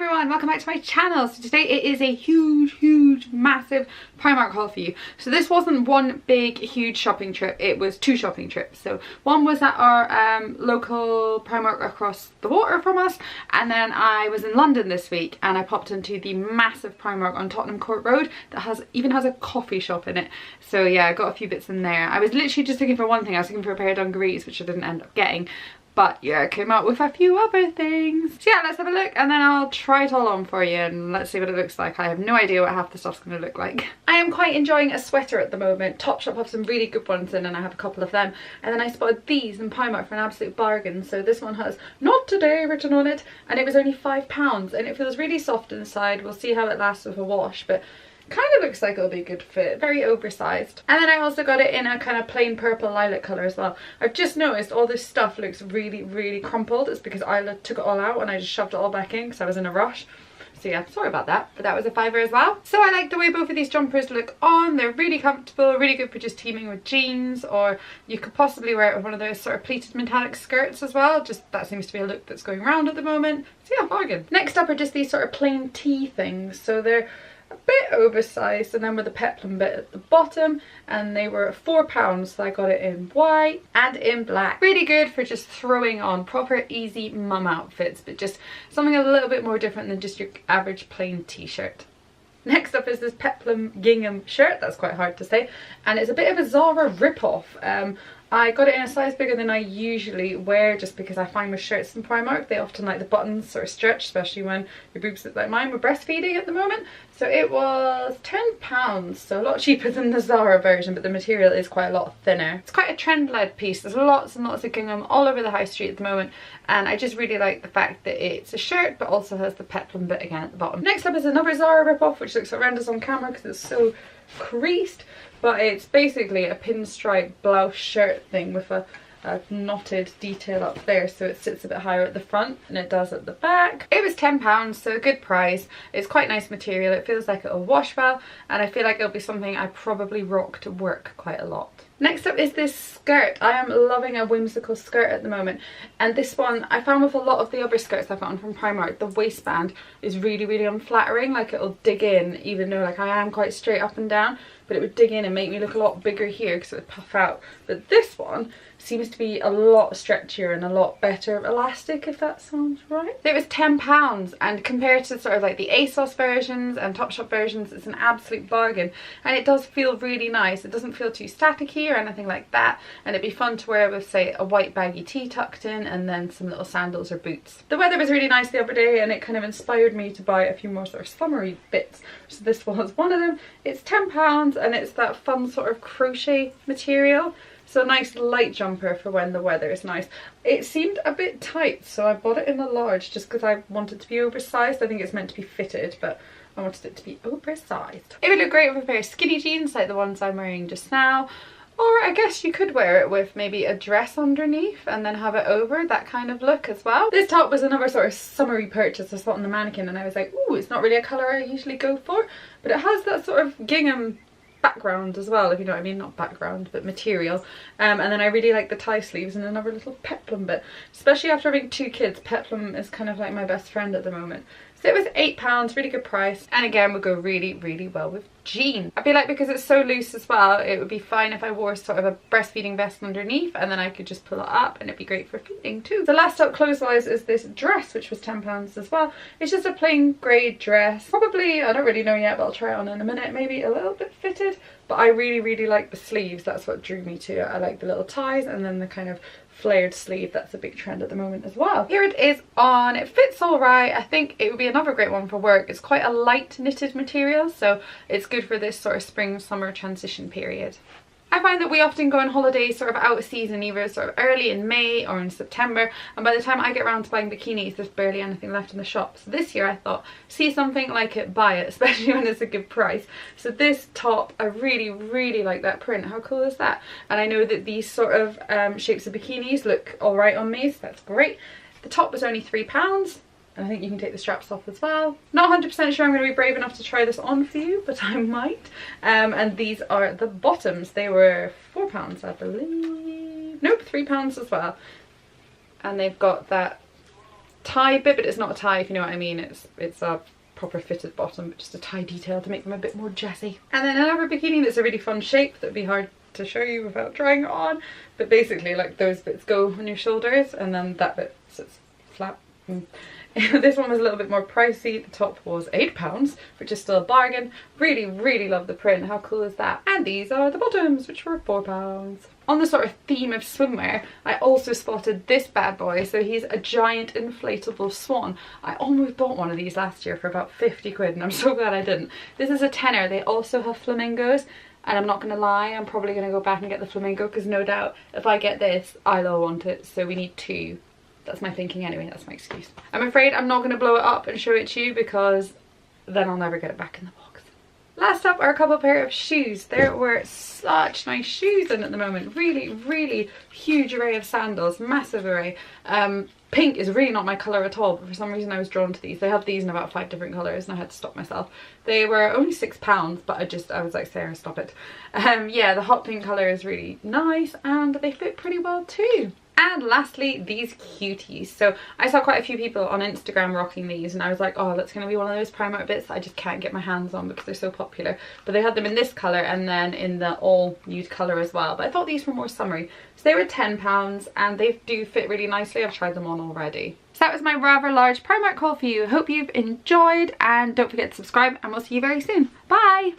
everyone, welcome back to my channel. So today it is a huge massive Primark haul for you. So this wasn't one big huge shopping trip, it was two shopping trips. So one was at our local Primark across the water from us, and then I was in London this week and I popped into the massive Primark on Tottenham Court Road that even has a coffee shop in it. So yeah, I got a few bits in there. I was literally just looking for one thing. I was looking for a pair of dungarees, which I didn't end up getting. But yeah, I came out with a few other things. So yeah, let's have a look and then I'll try it all on for you and let's see what it looks like. I have no idea what half the stuff's going to look like. I am quite enjoying a sweater at the moment. Topshop have some really good ones in and I have a couple of them. And then I spotted these in Primark for an absolute bargain. So this one has "Not Today" written on it and it was only £5 and it feels really soft inside. We'll see how it lasts with a wash, but kind of looks like it'll be a good fit. Very oversized. And then I also got it in a kind of plain purple lilac colour as well. I've just noticed all this stuff looks really crumpled. It's because I took it all out and I just shoved it all back in because I was in a rush. So yeah, sorry about that, but that was a £5 as well. So I like the way both of these jumpers look on. They're really comfortable, really good for just teaming with jeans, or you could possibly wear it with one of those sort of pleated metallic skirts as well. Just that seems to be a look that's going around at the moment. So yeah, bargain. Next up are just these sort of plain tee things. So they're a bit oversized and then with the peplum bit at the bottom, and they were £4, so I got it in white and in black. Really good for just throwing on proper easy mum outfits, but just something a little bit more different than just your average plain t-shirt. Next up is this peplum gingham shirt. That's quite hard to say, and it's a bit of a Zara rip-off. I got it in a size bigger than I usually wear just because I find with shirts in Primark they often like the buttons sort of stretch, especially when your boobs look like mine. We're breastfeeding at the moment. So it was £10, so a lot cheaper than the Zara version, but the material is quite a lot thinner. It's quite a trend-led piece. There's lots and lots of gingham all over the high street at the moment, and I just really like the fact that it's a shirt but also has the peplum bit again at the bottom. Next up is another Zara rip-off, which looks horrendous on camera because it's so creased, but it's basically a pinstripe blouse shirt thing with a knotted detail up there, so it sits a bit higher at the front and it does at the back. It was £10, so a good price. It's quite nice material. It feels like it'll wash well, and I feel like it'll be something I probably rock to work quite a lot. Next up is this skirt. I am loving a whimsical skirt at the moment, and this one I found with a lot of the other skirts I've gotten from Primark, the waistband is really unflattering. Like it'll dig in, even though like I am quite straight up and down, but it would dig in and make me look a lot bigger here because it would puff out. But this one seems to be a lot stretchier and a lot better elastic, if that sounds right. It was £10, and compared to sort of like the ASOS versions and Topshop versions, it's an absolute bargain, and it does feel really nice. It doesn't feel too staticky or anything like that, and it'd be fun to wear with, say, a white baggy tee tucked in and then some little sandals or boots. The weather was really nice the other day and it kind of inspired me to buy a few more sort of summery bits, so this was one of them. It's £10 and it's that fun sort of crochet material. So a nice light jumper for when the weather is nice. It seemed a bit tight, so I bought it in a large just because I wanted it to be oversized. I think it's meant to be fitted, but I wanted it to be oversized. It would look great with a pair of skinny jeans like the ones I'm wearing just now. Or I guess you could wear it with maybe a dress underneath and then have it over, that kind of look as well. This top was another sort of summery purchase I saw on the mannequin, and I was like, ooh, it's not really a colour I usually go for, but it has that sort of gingham background as well, if you know what I mean. Not background, but material. And then I really like the tie sleeves and another little peplum bit. Especially after having two kids, peplum is kind of like my best friend at the moment. So it was £8, really good price, and again would go really well with jeans. I feel like because it's so loose as well, it would be fine if I wore sort of a breastfeeding vest underneath, and then I could just pull it up and it'd be great for feeding too. The last up clothes wise is this dress, which was £10 as well. It's just a plain grey dress. Probably, I don't really know yet, but I'll try it on in a minute, maybe a little bit fitted, but I really like the sleeves. That's what drew me to it. I like the little ties and then the kind of flared sleeve. That's a big trend at the moment as well. Here it is on. It fits all right. I think it would be another great one for work. It's quite a light knitted material, so it's good for this sort of spring summer transition period. I find that we often go on holidays sort of out of season, either sort of early in May or in September, and by the time I get around to buying bikinis there's barely anything left in the shop. So this year I thought, see something, like it, buy it, especially when it's a good price. So this top, I really like that print. How cool is that? And I know that these sort of shapes of bikinis look alright on me, so that's great. The top was only £3. And I think you can take the straps off as well. Not 100% sure I'm going to be brave enough to try this on for you, but I might. And these are the bottoms. They were £4, I believe. Nope, £3 as well. And they've got that tie bit, but it's not a tie, if you know what I mean. It's a proper fitted bottom, but just a tie detail to make them a bit more jazzy. And then another bikini that's a really fun shape that'd be hard to show you without trying it on, but basically like those bits go on your shoulders and then that bit sits flat. This one was a little bit more pricey. The top was £8, which is still a bargain. Really, really love the print. How cool is that? And these are the bottoms, which were £4. On the sort of theme of swimwear, I also spotted this bad boy. So he's a giant inflatable swan. I almost bought one of these last year for about 50 quid and I'm so glad I didn't. This is a tenner. They also have flamingos. And I'm not going to lie, I'm probably going to go back and get the flamingo because no doubt if I get this, I'll want it. So we need two. That's my thinking anyway, that's my excuse. I'm afraid I'm not going to blow it up and show it to you because then I'll never get it back in the box. Last up are a couple pair of shoes. There were such nice shoes in at the moment. Really, really huge array of sandals, massive array. Pink is really not my colour at all, but for some reason I was drawn to these. They have these in about 5 different colours and I had to stop myself. They were only £6, but I was like, Sarah, stop it. Yeah, the hot pink colour is really nice and they fit pretty well too. And lastly, these cuties. So I saw quite a few people on Instagram rocking these and I was like, oh, that's going to be one of those Primark bits that I just can't get my hands on because they're so popular. But they had them in this colour and then in the all nude colour as well. But I thought these were more summery. So they were £10 and they do fit really nicely. I've tried them on already. So that was my rather large Primark haul for you. Hope you've enjoyed and don't forget to subscribe and we'll see you very soon. Bye!